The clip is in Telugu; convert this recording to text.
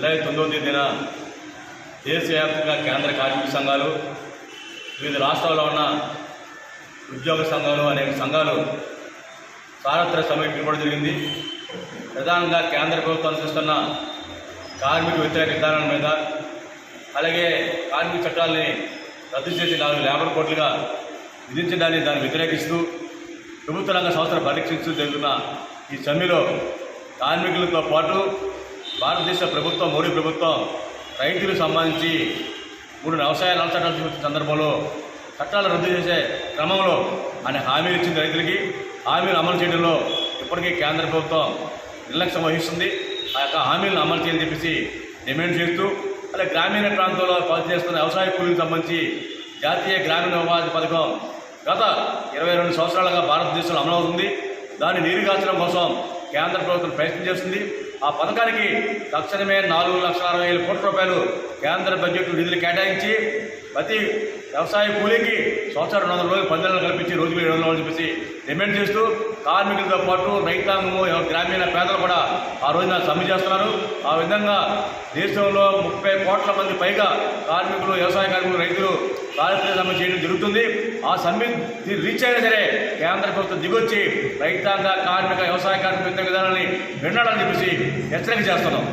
జూలై 9వ తేదీన దేశవ్యాప్తంగా కేంద్ర కార్మిక సంఘాలు, వివిధ రాష్ట్రాల్లో ఉన్న ఉద్యోగ సంఘాలు, అనేక సంఘాలు సార్వత్రిక సమ్మెకు పిలుపుకోవడం జరిగింది. ప్రధానంగా కేంద్ర ప్రభుత్వం అనుసరిస్తున్న కార్మిక వ్యతిరేక విధానాల మీద, అలాగే కార్మిక చట్టాలని రద్దు చేసి 4 లేబర్ కోట్లుగా విధించడాన్ని దాన్ని వ్యతిరేకిస్తూ ప్రభుత్వ రంగ సంస్థలు పరీక్షిస్తూ జరుగుతున్న ఈ సమ్మెలో కార్మికులతో పాటు భారతదేశ ప్రభుత్వం, మోడీ ప్రభుత్వం రైతులకు సంబంధించి 3 వ్యవసాయ చట్టాలు తీసుకొచ్చిన సందర్భంలో చట్టాలు రద్దు చేసే క్రమంలో ఆయన హామీలు ఇచ్చింది. రైతులకి హామీలు అమలు చేయడంలో ఇప్పటికీ కేంద్ర ప్రభుత్వం నిర్లక్ష్యం వహిస్తుంది. ఆ యొక్క హామీలను అమలు చేయాలని చెప్పేసి డిమాండ్ చేస్తూ, అలాగే గ్రామీణ ప్రాంతంలో పనిచేస్తున్న వ్యవసాయ కూలీలకు సంబంధించి జాతీయ గ్రామీణ ఉపాధి పథకం గత 22 సంవత్సరాలుగా భారతదేశంలో అమలవుతుంది. దాన్ని నీరుగార్చడం కోసం కేంద్ర ప్రభుత్వం ప్రయత్నం చేస్తుంది. ఆ పథకానికి తక్షణమే 4,60,000 కోట్ల రూపాయలు కేంద్ర బడ్జెట్ నిధులు కేటాయించి ప్రతి వ్యవసాయ కూలీకి సంవత్సరం 200 రోజులు 10 నెలలు కల్పించి రోజుకు 700 చెప్పేసి డిమాండ్ చేస్తూ కార్మికులతో పాటు రైతాంగము, గ్రామీణ పేదలు కూడా ఆ రోజున సమ్మె చేస్తున్నారు. ఆ విధంగా దేశంలో 30 కోట్ల మంది పైగా కార్మికులు, వ్యవసాయ కార్మికులు, రైతులు కార్మికుల సమ్మె చేయడం జరుగుతుంది. ఆ సమ్మె రీచ్ అయినా సరే కేంద్ర ప్రభుత్వం దిగొచ్చి రైతాంగ, కార్మిక, వ్యవసాయ కార్మిక విధానాన్ని విన్నాడని చెప్పేసి హెచ్చరిక చేస్తున్నాం.